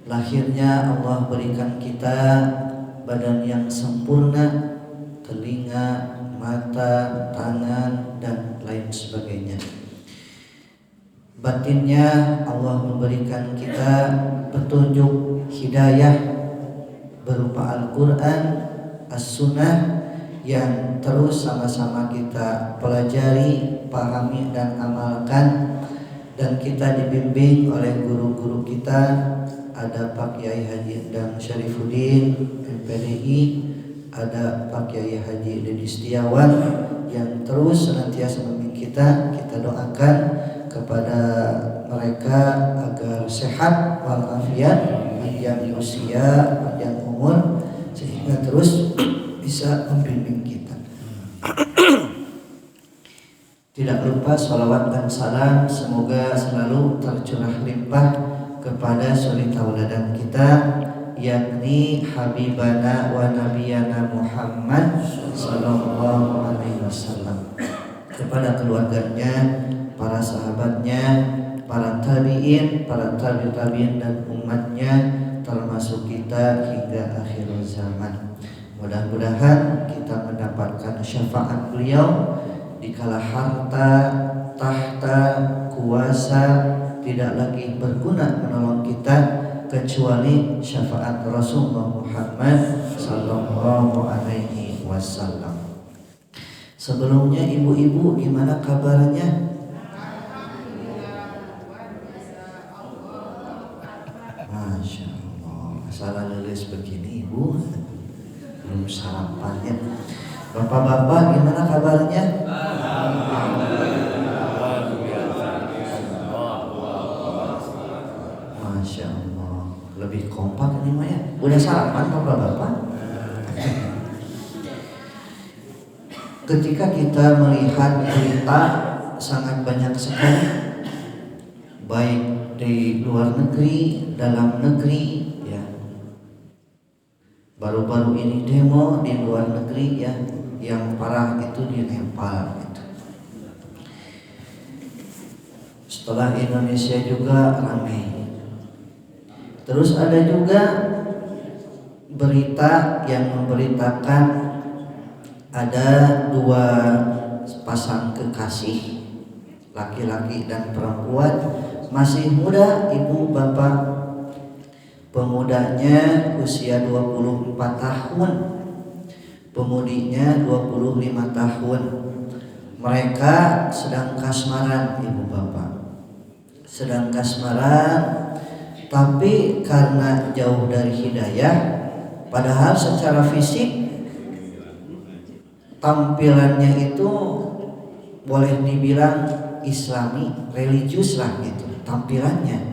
Lahirnya Allah berikan kita badan yang sempurna, telinga, mata, tangan, dan lain sebagainya. Batinnya Allah memberikan kita petunjuk hidayah berupa Al-Quran, As-Sunnah yang terus sama-sama kita pelajari, pahami, dan amalkan. Dan kita dibimbing oleh guru-guru kita. Ada Pak Kiai Haji Endang Syarifuddin MPDI, ada Pak Kiai Haji Dedi Setiawan yang terus senantiasa membimbing kita. Kita doakan kepada mereka agar sehat walafiat, panjang usia, panjang umur, sehingga terus bisa membimbing kita. Tidak lupa sholawat dan salam semoga selalu tercurah limpah kepada suri tauladan kita, yakni Habibana wa Nabiyana Muhammad sallallahu alaihi wasallam, kepada keluarganya, para sahabatnya, para tabi'in, para tabi'in dan umatnya, termasuk kita hingga akhir zaman. Mudah-mudahan kita mendapatkan syafaat beliau dikala harta, tahta, kuasa tidak lagi berguna menolong kita kecuali syafaat Rasulullah Muhammad sallallahu alaihi wasallam. Sebelumnya ibu-ibu gimana kabarnya? Masya Allah, salah lelis begini ibu, belum sarapan ya. Bapak-bapak gimana kabarnya? Masya Allah, lebih kompak ini mah ya. Udah sarapan bapak-bapak? Ketika kita melihat berita sangat banyak sekali, baik di luar negeri, dalam negeri ya. Baru-baru ini demo di luar negeri ya, yang parah itu di Nepal gitu. Setelah Indonesia juga ramai. Terus ada juga berita yang memberitakan ada dua pasang kekasih, laki-laki dan perempuan, masih muda, ibu bapak. Pemudanya usia 24 tahun, pemudinya 25 tahun. Mereka sedang kasmaran, ibu bapak. Sedang kasmaran, tapi karena jauh dari hidayah, padahal secara fisik tampilannya itu boleh dibilang Islami, religius lah gitu tampilannya.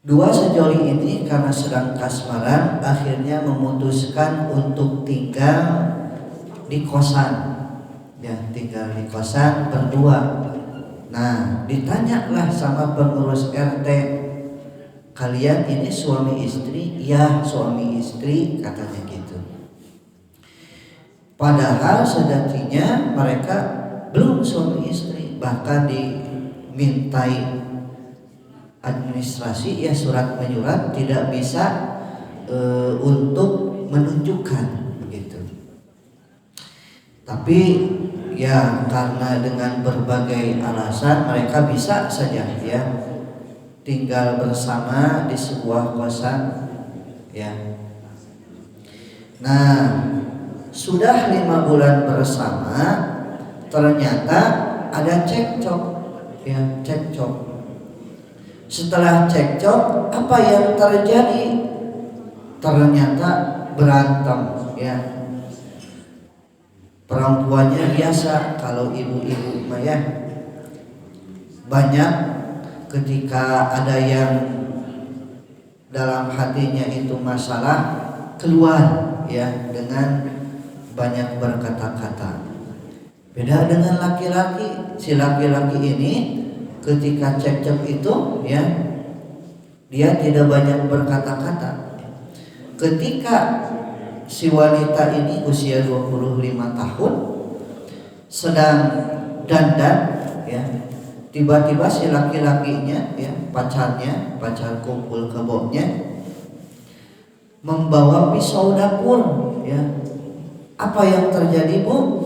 Dua sejoli ini karena sedang kasmaran akhirnya memutuskan untuk tinggal di kosan, ya tinggal di kosan berdua. Nah ditanyalah sama pengurus RT, kalian ini suami istri? Ya suami istri katanya gitu. Padahal sejatinya mereka belum suami istri, bahkan dimintai administrasi ya surat menyurat tidak bisa untuk menunjukkan begitu. Tapi ya karena dengan berbagai alasan mereka bisa saja ya tinggal bersama di sebuah kosan ya. Nah sudah 5 bulan bersama ternyata ada cekcok ya cekcok. Setelah cekcok, apa yang terjadi? Ternyata berantem ya. Perempuannya biasa kalau ibu-ibu mah ya. Banyak ketika ada yang dalam hatinya itu masalah keluar ya dengan banyak berkata-kata. Beda dengan laki-laki. Si laki-laki ini ketika cekcok itu ya dia tidak banyak berkata-kata. Ketika si wanita ini usia 25 tahun sedang dandan ya, tiba-tiba si laki-lakinya ya pacar kumpul kebonya membawa pisau dapur ya. Apa yang terjadi, Bu?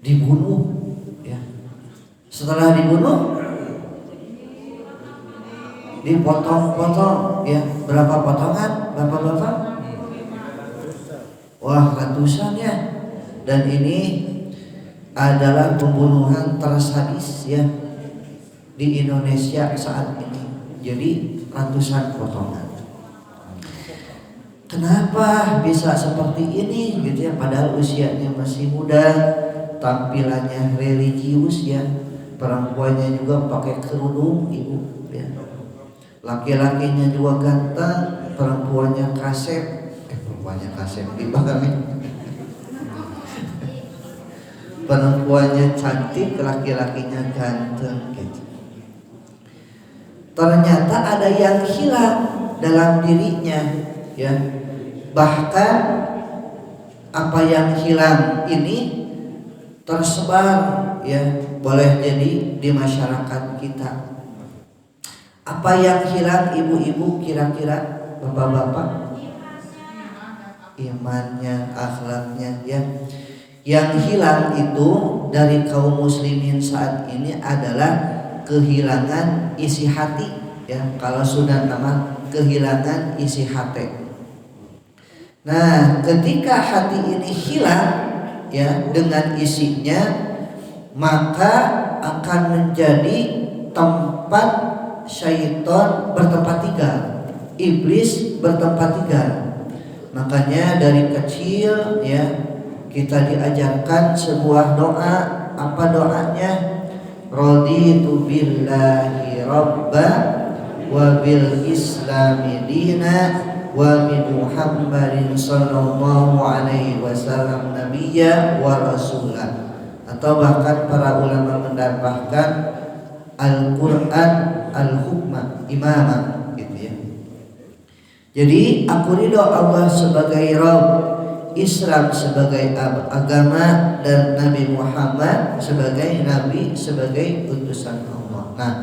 Dibunuh. Setelah dibunuh dipotong-potong ya. Berapa potongan Bapak-bapak? Wah ratusan ya. Dan ini adalah pembunuhan tersadis ya di Indonesia saat ini. Jadi ratusan potongan. Kenapa bisa seperti ini gitu ya, padahal usianya masih muda, tampilannya religius ya. Perempuannya juga pakai kerudung ibu ya. Laki-lakinya juga ganteng, perempuannya kasep. Perempuannya kasep dibanggain. Perempuannya cantik, laki-lakinya ganteng gitu. Ternyata ada yang hilang dalam dirinya ya. Bahkan apa yang hilang ini tersebar ya, boleh jadi di masyarakat kita. Apa yang hilang ibu-ibu kira-kira, bapak-bapak? Imannya, akhlaknya ya. Yang hilang itu dari kaum muslimin saat ini adalah kehilangan isi hati ya. Kalau sudah nama kehilangan isi hati. Nah, ketika hati ini hilang ya dengan isinya, maka akan menjadi tempat syaitan bertempat tinggal, iblis bertempat tinggal. Makanya dari kecil ya kita diajarkan sebuah doa. Apa doanya? Raditu billahi rabba wa bil islami dina wa min Muhammadin sallallahu alaihi wasallam nabiyya wa rasulah. Atau bahkan para ulama mendapatkan Al-Quran al-hukmah imamah gitu ya. Jadi aku ridho Allah sebagai Rabb, Islam sebagai agama, dan Nabi Muhammad sebagai Nabi, sebagai utusan Allah. Nah,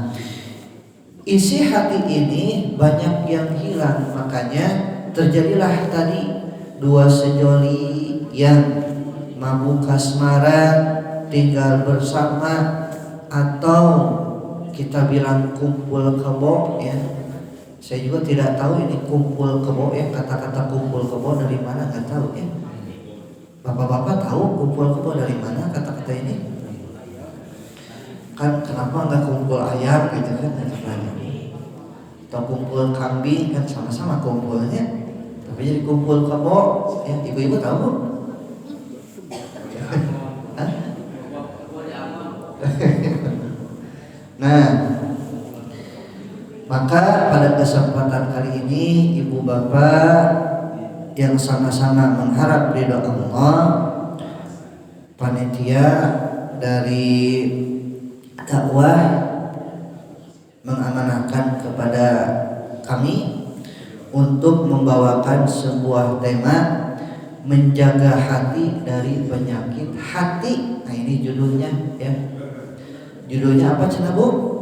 isi hati ini banyak yang hilang, makanya terjadilah tadi dua sejoli yang mabuk kasmaran, tinggal bersama, atau kita bilang kumpul kebo ya. Saya juga tidak tahu ini kumpul kebo ya, kata-kata kumpul kebo dari mana nggak tahu ya. Bapak-bapak tahu kumpul kebo dari mana kata-kata ini? Kan kenapa nggak kumpul ayam gitu kan? Atau kumpul kambing kan sama-sama kumpulnya, tapi jadi kumpul kebo ya. Ibu-ibu tahu? Ya, Nah, maka pada kesempatan kali ini ibu bapak yang sama-sama mengharap ridho Allah, panitia dari dakwah mengamanahkan kepada kami untuk membawakan sebuah tema menjaga hati dari penyakit hati. Nah ini judulnya ya. Judulnya apa Cina Bu?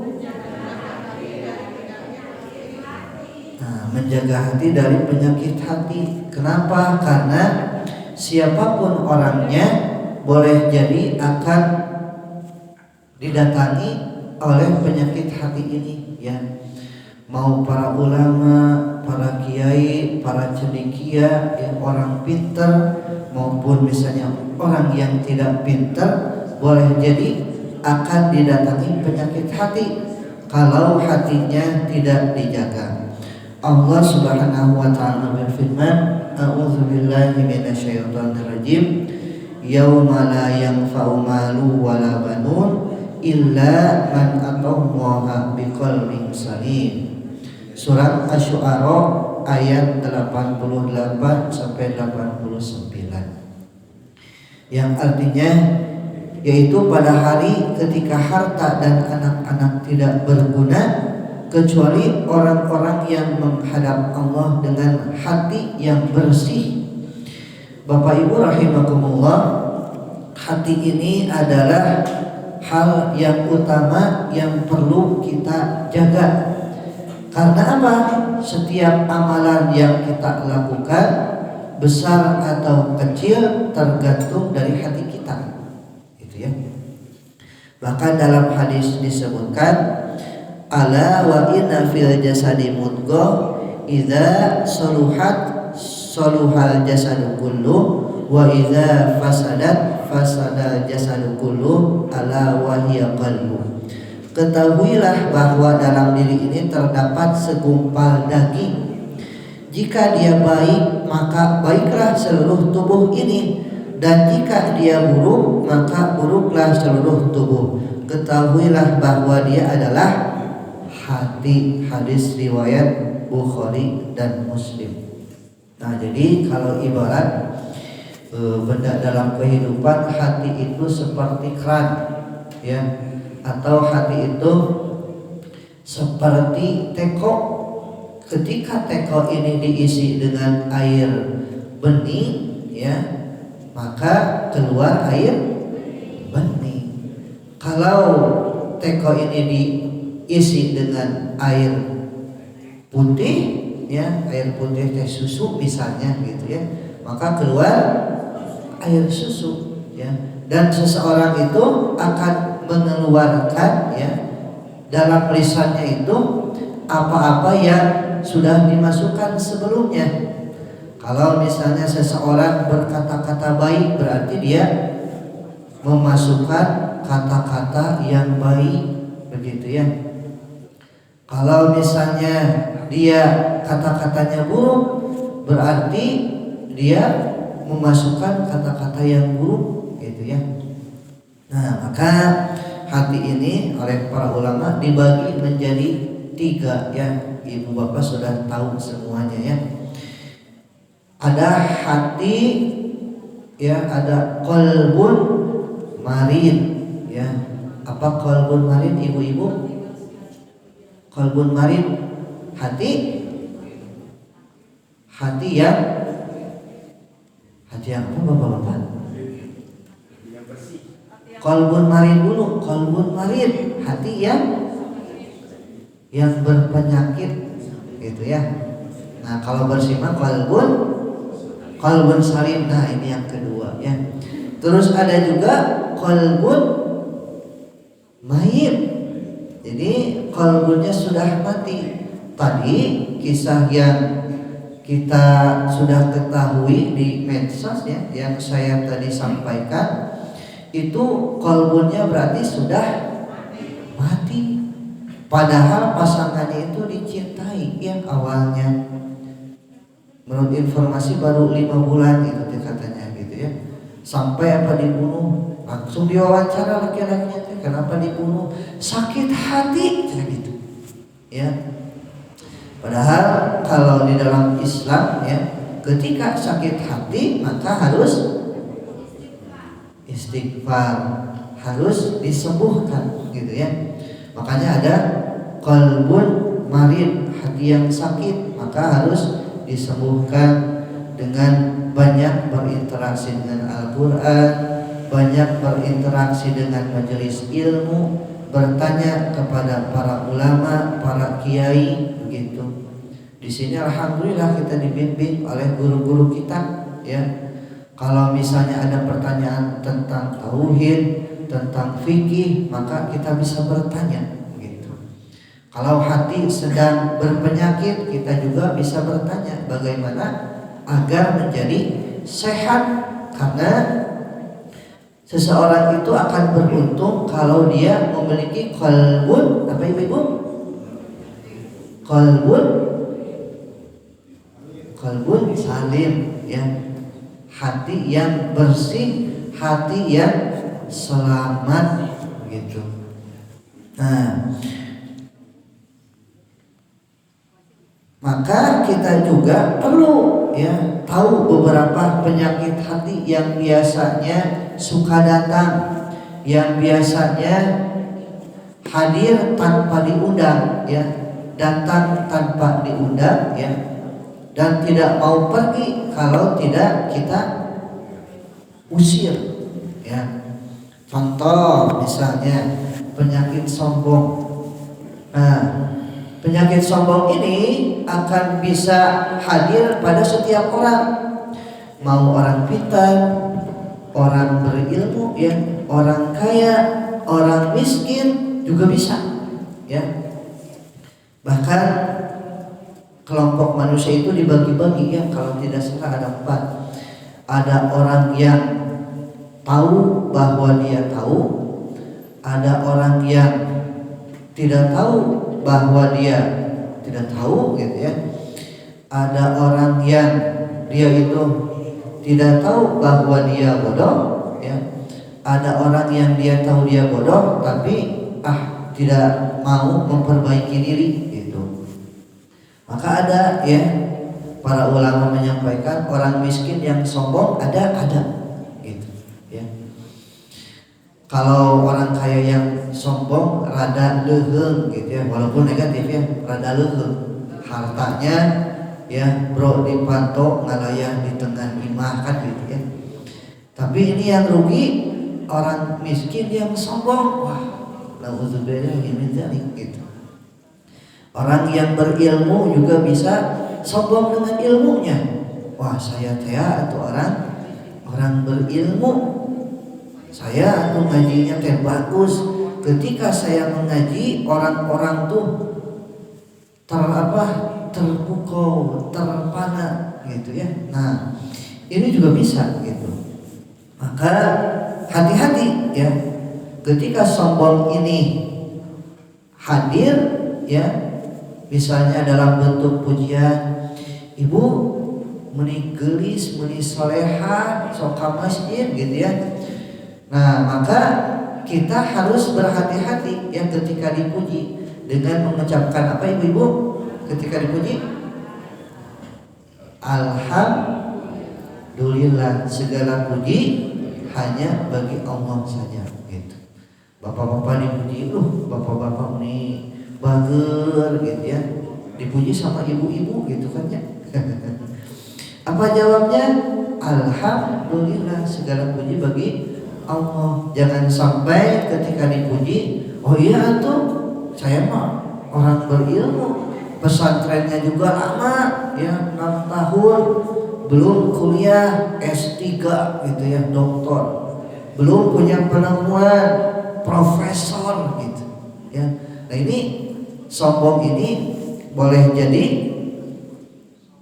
Nah, menjaga hati dari penyakit hati. Kenapa? Karena siapapun orangnya boleh jadi akan didatangi oleh penyakit hati ini ya. Mau para ulama, para kiai, para cendekia, ya, orang pintar maupun misalnya orang yang tidak pintar boleh jadi akan didatangi penyakit hati kalau hatinya tidak dijaga. Allah Subhanahu wa taala berfirman, "A'udzubillahi minasyaitonirrajim. Yauma la yanfa'u malu wala banun illa man atallaha biqalbin salim." Surat Asy-Syu'ara ayat 88 sampai 89. Yang artinya yaitu pada hari ketika harta dan anak-anak tidak berguna kecuali orang-orang yang menghadap Allah dengan hati yang bersih. Bapak Ibu rahimakumullah, hati ini adalah hal yang utama yang perlu kita jaga. Karena apa? Setiap amalan yang kita lakukan, besar atau kecil, tergantung dari hati kita. Gitu ya. Bahkan dalam hadis disebutkan, ala wa inna fil jasadi mudghah idza saluhat saluhal jasadu kullu wa idza fasadat fasada jasadu kullu ala wa hiya qalbu. Ketahuilah bahwa dalam diri ini terdapat segumpal daging. Jika dia baik, maka baiklah seluruh tubuh ini, dan jika dia buruk, maka buruklah seluruh tubuh. Ketahuilah bahwa dia adalah hati. Hadis riwayat Bukhari dan Muslim. Nah, jadi kalau ibarat benda dalam kehidupan, hati itu seperti keran, ya. Atau hati itu seperti teko. Ketika teko ini diisi dengan air bening, ya, maka keluar air bening. Kalau teko ini diisi dengan air putih, ya, air putih teh susu misalnya gitu ya, maka keluar air susu, ya. Dan seseorang itu akan mengeluarkan, ya, dalam lisannya itu apa-apa yang sudah dimasukkan sebelumnya. Kalau misalnya seseorang berkata-kata baik, berarti dia memasukkan kata-kata yang baik, begitu ya. Kalau misalnya dia kata-katanya buruk, berarti dia memasukkan kata-kata yang buruk, gitu ya. Nah, maka hati ini oleh para ulama dibagi menjadi 3, ya. Ibu bapak sudah tahu semuanya, ya. Ada hati, ya, ada qalbun marid, ya. Apa qalbun marid, ibu-ibu? Qalbun marid, hati yang apa bapak-bapak? Qalbun marid dulu, qalbun marid, hati yang berpenyakit, gitu ya. Nah, kalau bersifat qalbun salim. Nah, ini yang kedua, ya. Terus ada juga qalbun mayit. Jadi qalbunnya sudah mati. Tadi kisah yang kita sudah ketahui di medsos, ya, yang saya tadi sampaikan, itu qalbunnya berarti sudah mati. Padahal pasangannya itu dicintai, ya, awalnya. Menurut informasi baru 5 bulan itu katanya, gitu ya. Sampai apa dibunuh, langsung diwawancara laki-lakinya teh, kenapa dibunuh? Sakit hati gitu. Ya. Padahal kalau di dalam Islam ya, ketika sakit hati maka harus istighfar, harus disembuhkan gitu ya. Makanya ada qalbun marid, hati yang sakit, maka harus disembuhkan dengan banyak berinteraksi dengan Al-Quran, banyak berinteraksi dengan majelis ilmu, bertanya kepada para ulama, para kiai begitu. Di sini alhamdulillah kita dibimbing oleh guru-guru kita ya. Kalau misalnya ada pertanyaan tentang tauhid, tentang fikih, maka kita bisa bertanya gitu. Kalau hati sedang berpenyakit, kita juga bisa bertanya bagaimana agar menjadi sehat, karena seseorang itu akan beruntung kalau dia memiliki qalbun, apa ibu? Qalbun salim ya. Hati yang bersih, hati yang selamat gitu. Nah, maka kita juga perlu ya tahu beberapa penyakit hati yang biasanya suka datang, yang biasanya hadir tanpa diundang ya, datang tanpa diundang ya, dan tidak mau pergi kalau tidak kita usir ya. Contoh misalnya penyakit sombong. Nah, penyakit sombong ini akan bisa hadir pada setiap orang, mau orang pintar, orang berilmu ya, orang kaya, orang miskin juga bisa ya. Bahkan kelompok manusia itu dibagi-bagi ya, kalau tidak salah ada 4. Ada orang yang tahu bahwa dia tahu, ada orang yang tidak tahu bahwa dia tidak tahu gitu ya. Ada orang yang dia itu tidak tahu bahwa dia bodoh ya. Ada orang yang dia tahu dia bodoh tapi tidak mau memperbaiki diri gitu. Maka ada ya, para ulama menyampaikan orang miskin yang sombong ada gitu ya. Kalau orang kaya yang sombong rada leuheung gitu ya, walaupun negatif ya, rada leuheung. Hartanya ya bro dipanto ngalayah di tengah imah kan gitu ya. Tapi ini yang rugi orang miskin yang sombong. Wah, nauzubillah min dzalik gitu. Orang yang berilmu juga bisa sombong dengan ilmunya. Wah, saya teh itu orang berilmu. Saya tuh ngajinya teh bagus. Ketika saya mengaji, orang-orang tuh terpukau, terpana gitu ya. Nah, ini juga bisa gitu. Maka hati-hati ya. Ketika sombong ini hadir ya, misalnya dalam bentuk pujian, ibu meni geulis, meni soleha, sok ka masjid gitu ya. Nah, maka kita harus berhati-hati ya ketika dipuji dengan mengucapkan apa ibu-ibu ketika dipuji? Alhamdulillah, segala puji hanya bagi Allah saja gitu. Bapak-bapak dipuji, bapak-bapak ini bager gitu ya, dipuji sama ibu-ibu gitu kan ya. Apa jawabnya? Alhamdulillah, segala puji bagi Allah. Jangan sampai ketika dipuji, oh iya tuh saya mah orang berilmu, pesantrennya juga lama ya, 6 tahun, belum kuliah S3 gitu ya, doktor, belum punya penemuan, profesor gitu ya. Nah, ini sombong ini boleh jadi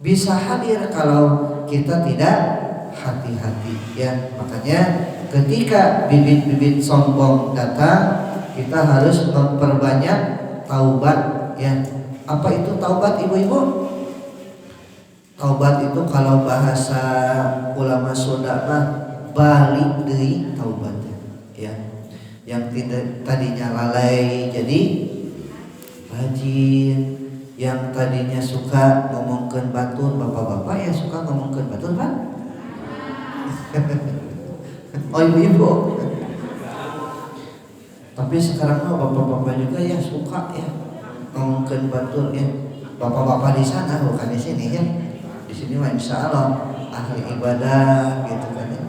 bisa hadir kalau kita tidak hati-hati ya. Makanya ketika bibit-bibit sombong datang, kita harus memperbanyak taubat ya. Apa itu taubat ibu-ibu? Taubat itu kalau bahasa ulama Sunda mah balik deui taubat. yang tidak tadinya lalai jadi rajin, yang tadinya suka ngomongkeun batur, bapak-bapak ya suka ngomongkeun batur kan? Oh ibu-ibu. Tapi sekarang mah bapak-bapak juga ya suka ya ngomongkeun batur ya. Bapak-bapak di sana bukan di sini ya. Di sini mah insya Allah ahli ibadah gitu kan ya.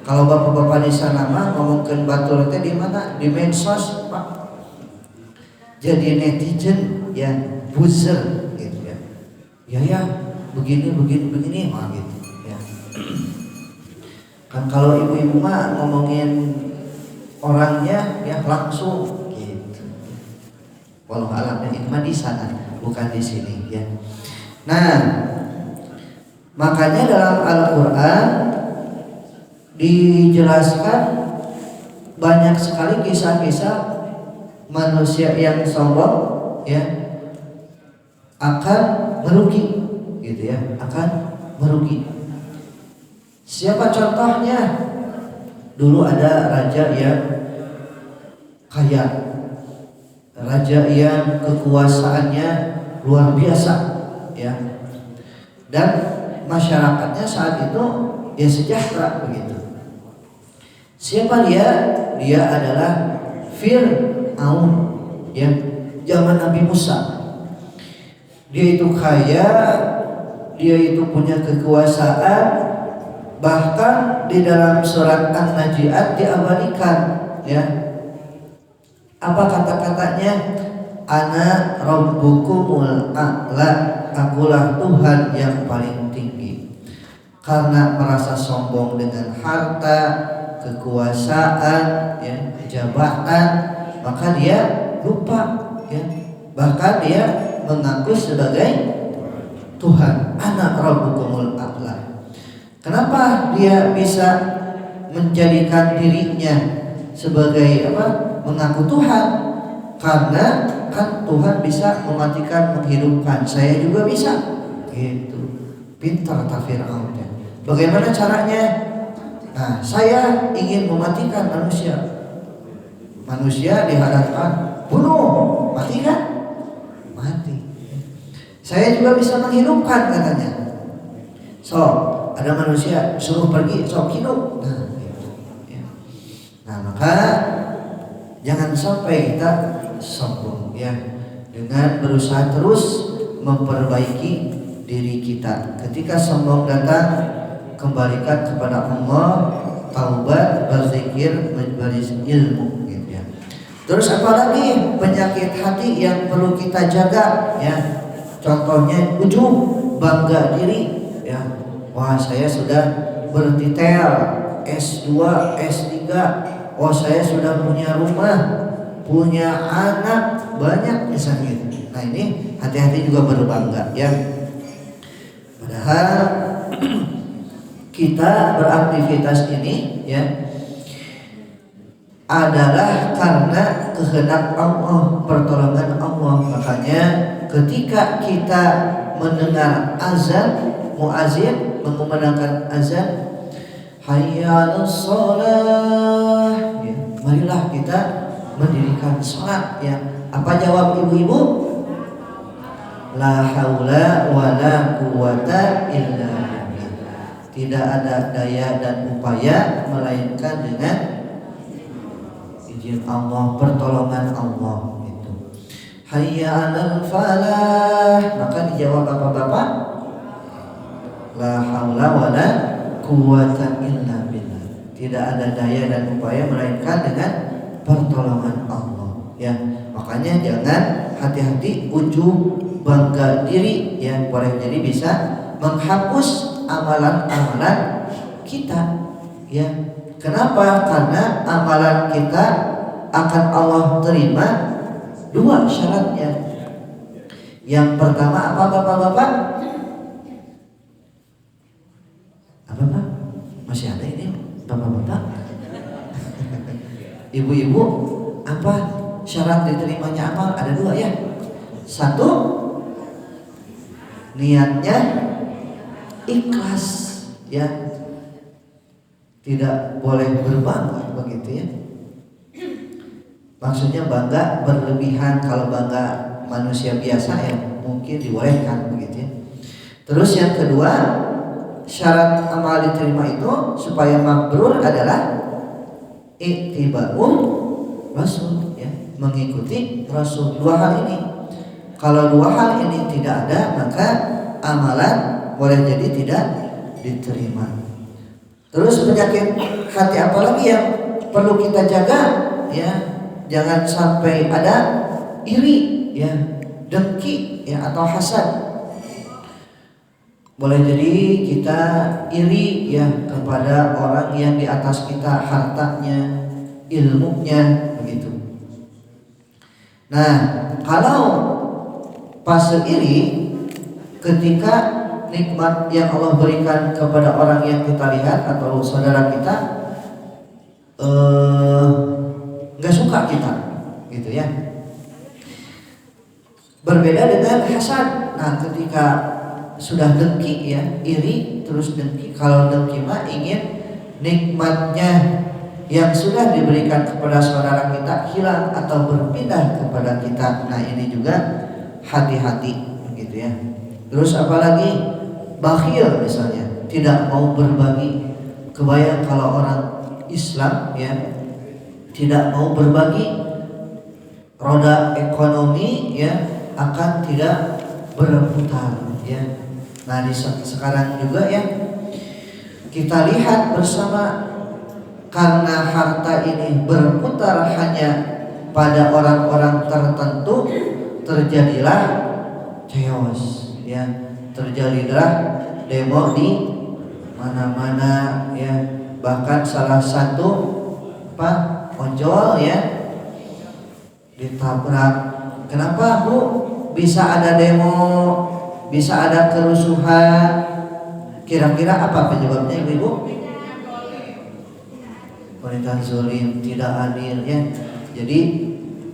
Kalau bapak-bapak di sana mah ngomongkeun batur teh di mana? Di medsos, Pak. Jadi netizen yang buzzer gitu ya. Ya begini mah gitu ya. Kan kalau ibu-ibu mah ngomongin orangnya ya langsung gitu. Walau alamnya itu mah di sana bukan di sini ya. Nah, makanya dalam Al-Qur'an dijelaskan banyak sekali kisah-kisah manusia yang sombong ya akan merugi gitu ya, akan merugi. Siapa contohnya? Dulu ada raja yang kaya, raja yang kekuasaannya luar biasa ya, dan masyarakatnya saat itu ya sejahtera begitu. Siapa dia? Dia adalah Fir'aun ya, zaman Nabi Musa. Dia itu kaya, dia itu punya kekuasaan, bahkan di dalam surat An-Najiat diabadikan ya. Apa kata-katanya? Ana rabbukumul a'la, akulah Tuhan yang paling tinggi. Karena merasa sombong dengan harta, kekuasaan, ya, jabatan, maka dia lupa, ya. Bahkan dia mengaku sebagai Tuhan. Ana rabbukumul a'la. Kenapa dia bisa menjadikan dirinya sebagai apa? Mengaku Tuhan? Karena kan Tuhan bisa mematikan, menghidupkan. Saya juga bisa. Gitu. Pintar kata Fir'aun. Bagaimana caranya? Nah, saya ingin mematikan manusia. Manusia dihadapkan, bunuh, mati kan? Mati. Saya juga bisa menghidupkan katanya. So, ada manusia suruh pergi, sok hidup. Nah, gitu. Ya. Nah, maka jangan sampai kita sombong ya, dengan berusaha terus memperbaiki diri kita. Ketika sombong datang, kembalikan kepada Allah, taubat, berzikir, berbaris ilmu gitu ya. Terus apalagi penyakit hati yang perlu kita jaga ya. Contohnya ujub, bangga diri ya. Wah, saya sudah bertitel S2, S3. Oh, saya sudah punya rumah, punya anak banyak misalnya gitu. Nah, ini hati-hati juga berbangga ya. Padahal kita beraktivitas ini ya adalah karena kehendak Allah, pertolongan Allah. Makanya ketika kita mendengar azan, muazin mengumandangkan azan, hayya 'alas shalah ya, marilah kita mendirikan salat ya. Apa jawab ibu-ibu? La haula wala quwata illa billah. Tidak ada daya dan upaya melainkan dengan izin Allah, pertolongan Allah itu. Hayya 'alal falah. Maka dijawab bapak-bapak, la haula wala quwata illa billah. Tidak ada daya dan upaya melainkan dengan pertolongan Allah ya. Makanya jangan, hati-hati ujub, bangga diri ya, boleh jadi bisa menghapus amalan-amalan kita ya. Kenapa? Karena amalan kita akan Allah terima dua syaratnya. Yang pertama apa bapak-bapak? Apa Pak? Masih ada ini bapak-bapak? Ibu-ibu, apa syarat diterimanya amal? Ada dua ya. Satu, niatnya ikhlas ya, tidak boleh berbangga begitu ya. Maksudnya bangga berlebihan. Kalau bangga manusia biasa ya mungkin dibolehkan begitu ya. Terus yang kedua, syarat amal diterima itu supaya mabrur adalah ittiba'ul rasul ya, mengikuti rasul. Dua hal ini, kalau dua hal ini tidak ada maka amalan boleh jadi tidak diterima. Terus penyakit hati apa lagi yang perlu kita jaga ya? Jangan sampai ada iri ya, dengki ya, atau hasad. Boleh jadi kita iri ya kepada orang yang di atas kita, hartanya, ilmunya begitu. Nah, kalau fase iri ketika nikmat yang Allah berikan kepada orang yang kita lihat atau saudara kita nggak suka kita, gitu ya. Berbeda dengan hasad. Nah, ketika sudah dengki ya, iri terus dengki. Kalau dengki mah ingin nikmatnya yang sudah diberikan kepada saudara kita hilang atau berpindah kepada kita. Nah, ini juga hati-hati, gitu ya. Terus apalagi bakhil misalnya, tidak mau berbagi. Kebayang kalau orang Islam ya tidak mau berbagi, roda ekonomi ya akan tidak berputar ya. Nah, sekarang juga ya kita lihat bersama, karena harta ini berputar hanya pada orang-orang tertentu, terjadilah chaos ya, terjadilah demo di mana-mana ya. Bahkan salah satu ojol ya ditabrak. Kenapa Bu bisa ada demo, bisa ada kerusuhan? Kira-kira apa penyebabnya Ibu? Pemerintahan zalim, tidak adil ya. Jadi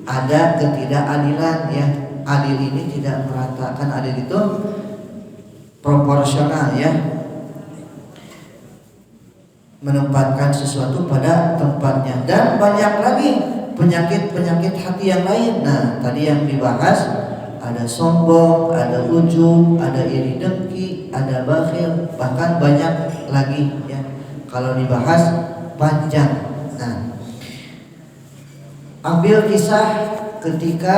ada ketidakadilan ya. Adil ini tidak merata. Kan adil itu proporsional ya, menempatkan sesuatu pada tempatnya. Dan banyak lagi penyakit-penyakit hati yang lain. Nah, tadi yang dibahas ada sombong, ada ujub, ada iri dengki, ada bakhil, bahkan banyak lagi ya. Kalau dibahas panjang. Nah, ambil kisah ketika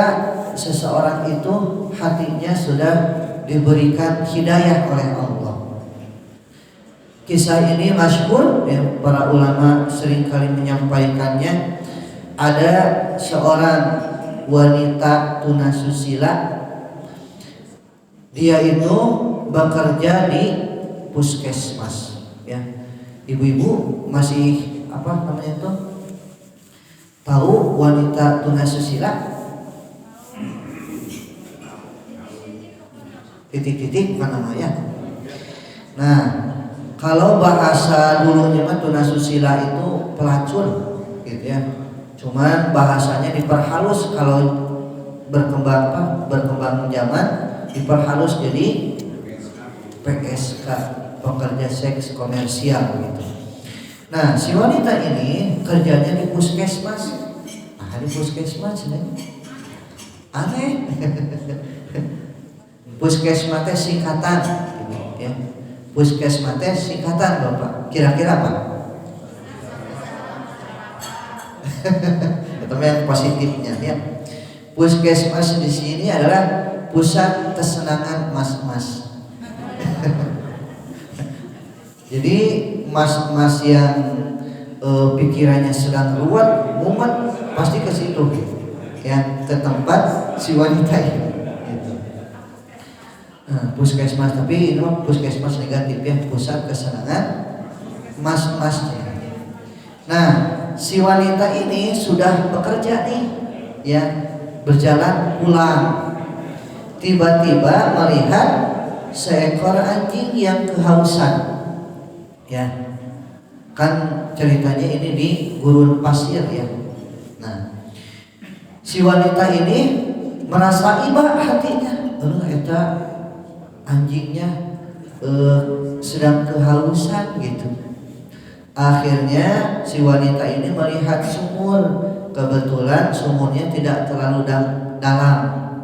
seseorang itu hatinya sudah diberikan hidayah oleh Allah. Kisah ini masyhur ya, para ulama seringkali menyampaikannya. Ada seorang wanita tunasusila, dia itu bekerja di puskesmas ya. Ibu-ibu masih apa namanya itu? Tahu wanita tunasusila? Titik-titik bukan namanya. Nah, kalau bahasa dulunya mah tunasusila itu pelacur gitu ya. Cuman bahasanya diperhalus, kalau berkembang zaman diperhalus jadi PSK, pekerja seks komersial gitu. Nah, si wanita ini kerjanya di puskesmas. Nah, di puskesmas ini aneh. Puskesmas teh singkatan ya. Puskesmas teh singkatan Bapak. Kira-kira apa? Itu yang positifnya ya. Puskesmas di sini adalah pusat kesenangan mas-mas. Jadi mas-mas yang pikirannya sedang ruwet, mumet, pasti ke situ ya, ke tempat si wanita ini. Gitu. Nah, puskesmas, tapi ini puskesmas negatif ya, pusat kesenangan mas-masnya. Nah, si wanita ini sudah bekerja nih ya, berjalan pulang, tiba-tiba melihat seekor anjing yang kehausan ya. Kan ceritanya ini di gurun pasir ya. Nah, si wanita ini merasa iba hatinya, eta anjingnya sedang kehausan gitu. Akhirnya si wanita ini melihat sumur, kebetulan sumurnya tidak terlalu dalam,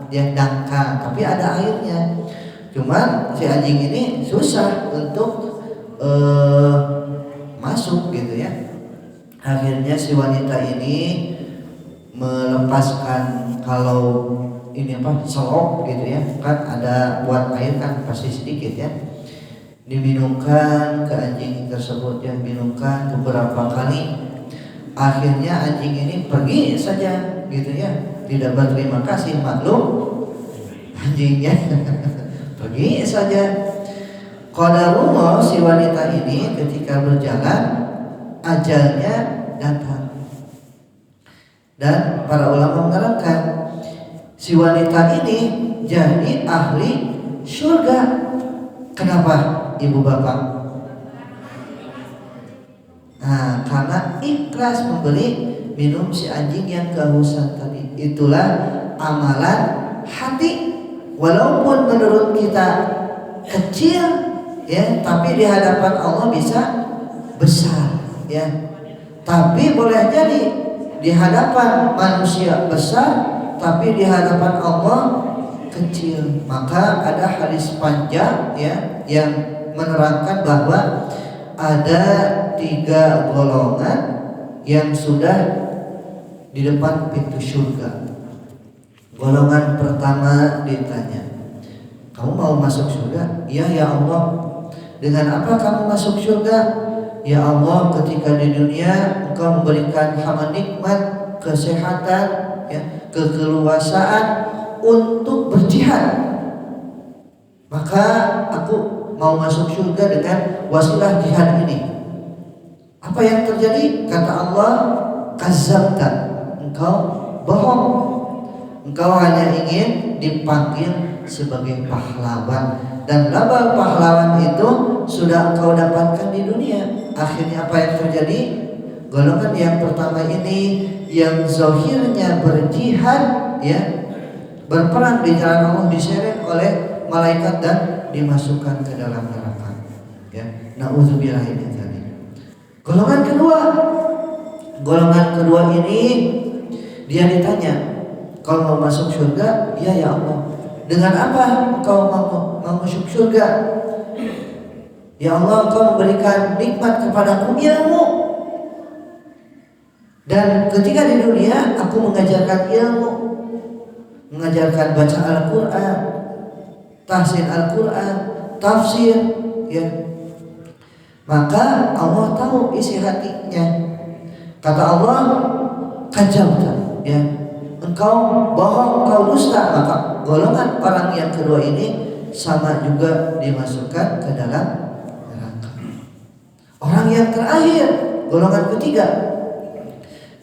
dia dangkal, tapi ada airnya. Cuman si anjing ini susah untuk masuk gitu ya. Akhirnya si wanita ini melepaskan, kalau ini selop gitu ya, kan ada buat air kan pasti sedikit ya, diminumkan ke anjing tersebut, yang minumkan beberapa kali. Akhirnya anjing ini pergi saja gitu ya, tidak berterima kasih, maklum anjingnya pergi saja. Qadarullah, si wanita ini ketika berjalan ajalnya datang. Dan para ulama menerangkan si wanita ini jadi ahli surga. Kenapa ibu bapak? Nah, karena ikhlas memberi minum si anjing yang kehausan tadi. Itulah amalan hati. Walaupun menurut kita kecil ya, tapi di hadapan Allah bisa besar ya. Tapi boleh jadi di hadapan manusia besar, tapi di hadapan Allah kecil. Maka ada hadis panjang ya yang menerangkan bahwa ada 3 golongan yang sudah di depan pintu surga. Golongan pertama ditanya, kamu mau masuk surga? Iya ya Allah. Dengan apa kamu masuk surga? Ya Allah, ketika di dunia Engkau memberikan hamba nikmat, kesehatan, ya, keleluasaan untuk berjihad, maka aku mau masuk surga dengan wasilah jihad ini. Apa yang terjadi? Kata Allah, kadzabta, engkau bohong. Engkau hanya ingin dipanggil sebagai pahlawan, dan label pahlawan itu sudah engkau dapatkan di dunia. Akhirnya apa yang terjadi? Golongan yang pertama ini yang zahirnya berjihad ya, berperang di jalan Allah, diseret oleh malaikat dan dimasukkan ke dalam neraka ya. Nauzubillah min dzalik. Golongan kedua ini dia ditanya, kau mau masuk surga? Iya ya Allah. Dengan apa engkau mau masuk surga? Ya Allah, engkau memberikan nikmat kepadaku, ilmu. Dan ketika di dunia aku mengajarkan ilmu, mengajarkan baca Al-Quran, tahsin Al-Quran, tafsir ya. Maka Allah tahu isi hatinya. Kata Allah, kadzabta ya, engkau bohong, engkau dusta. Maka golongan orang yang kedua ini sama juga dimasukkan ke dalam neraka. Orang yang terakhir, golongan ketiga,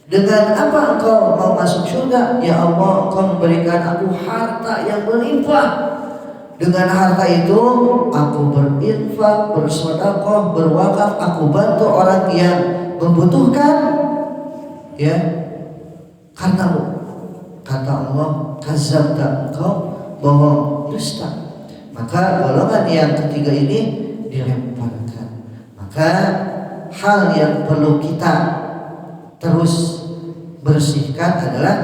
dengan apa engkau mau masuk surga? Ya Allah, engkau memberikan aku harta yang berlimpah. Dengan harta itu aku berinfak, bersedekah, berwakaf, aku bantu orang yang membutuhkan ya, karena kata Allah, kadzabta, engkau bohong, dusta. Maka golongan yang ketiga ini dilemparkan. Maka hal yang perlu kita terus bersihkan adalah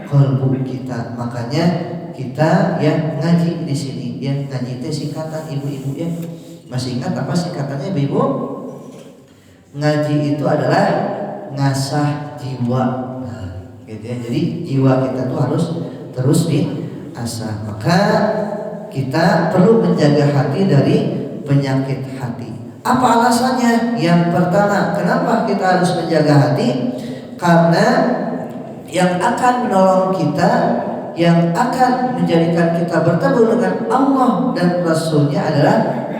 qalbu kita. Makanya kita yang ngaji di sini ya, ngaji itu singkatan ibu-ibu ya. Masih ingat apa singkatannya ibu? Ngaji itu adalah ngasah jiwa. Nah, gitu ya. Jadi jiwa kita tuh harus terus diasah. Maka kita perlu menjaga hati dari penyakit hati. Apa alasannya? Yang pertama, kenapa kita harus menjaga hati? Karena yang akan menolong kita, yang akan menjadikan kita bertemu dengan Allah dan Rasulnya adalah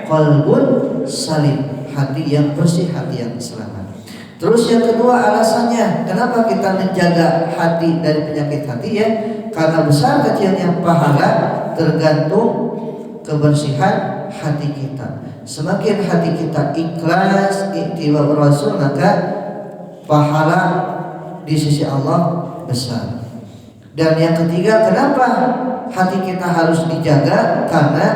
qalbun salim, hati yang bersih, hati yang selamat. Terus yang kedua alasannya, kenapa kita menjaga hati dari penyakit hati ya? Karena besar kecilnya pahala tergantung kebersihan hati kita. Semakin hati kita ikhlas, ittiba Rasul, maka pahala di sisi Allah besar. Dan yang ketiga, kenapa hati kita harus dijaga? Karena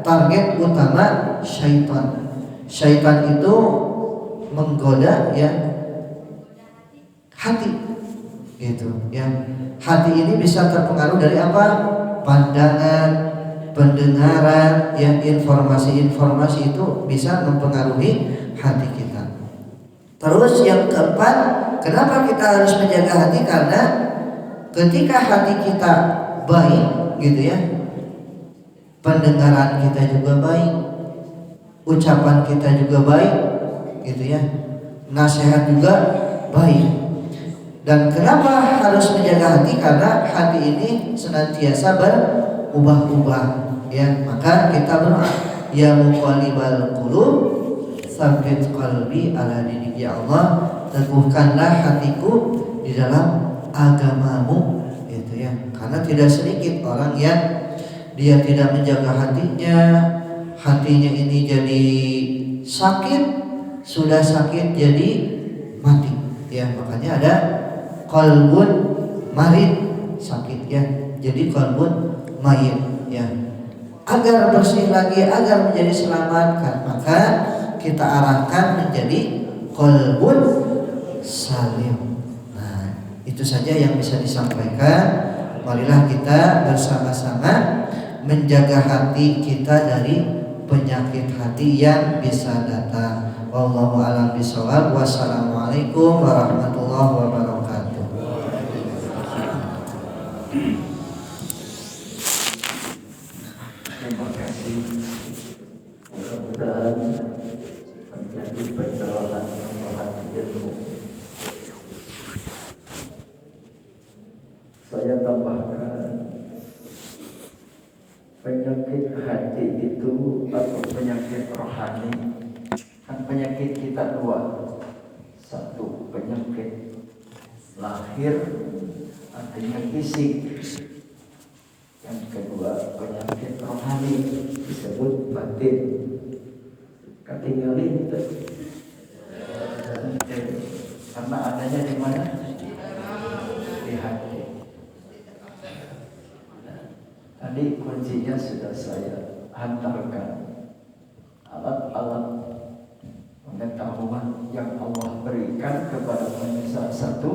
target utama syaitan. Syaitan itu menggoda ya hati gitu ya. Hati ini bisa terpengaruh dari apa? Pandangan, pendengaran, yang informasi-informasi itu bisa mempengaruhi hati kita. Terus yang keempat, kenapa kita harus menjaga hati? Karena ketika hati kita baik gitu ya, pendengaran kita juga baik, ucapan kita juga baik gitu ya, nasihat juga baik. Dan kenapa harus menjaga hati? Karena hati ini senantiasa berubah-ubah ya. Maka kita berdoa, ya muqallibal qulub tsabbit qalbi ala dinik, ya Allah, teguhkanlah hatiku di dalam agamamu gitu ya. Karena tidak sedikit orang yang dia tidak menjaga hatinya ini jadi sakit, sudah sakit jadi mati ya. Makanya ada qalbun marid, sakit ya, jadi qalbun mayit ya. Agar bersih lagi, agar menjadi selamat kan, maka kita arahkan menjadi qalbun salim. Nah, itu saja yang bisa disampaikan. Marilah kita bersama-sama menjaga hati kita dari penyakit hati yang bisa datang. Wallahu a'lam bishawab. Wassalamualaikum warahmatullahi wabarakatuh. Terima kasih. Mudah-mudahan menjadi pencerahan ilmu. Saya tambahkan, penyakit hati itu atau penyakit rohani, kan penyakit kita dua. Satu, penyakit lahir artinya fisik. Yang kedua, penyakit rohani disebut batin. Ketinggalin itu karena adanya di mana? Di hati. Tadi kuncinya sudah saya hantarkan. Alat-alat pengetahuan yang Allah berikan kepada manusia. Satu,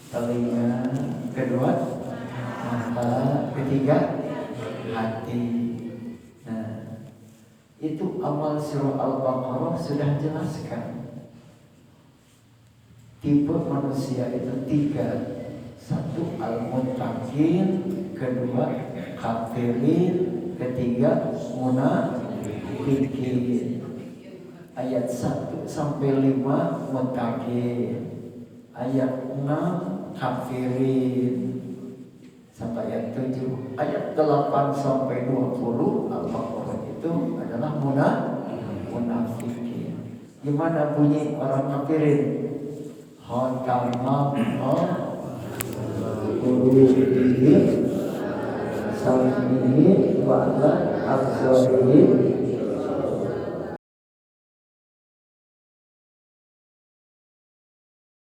telinga. Kedua, mata. Ketiga, hati. Nah, itu awal surah Al-Baqarah sudah jelaskan. Tipe manusia itu tiga. Satu, al-muttaqin. Kedua, kafirin. Ketiga, munafiqin. Ayat 1 sampai 5 muttaqin. Ayat 6 kafirin. Sampai ayat 7. Ayat 8 sampai 20 Al-Baqarah itu adalah munafiqin. Gimana bunyi orang kafirin? Khatamah qulubihim sam'ihi wa ala absarihim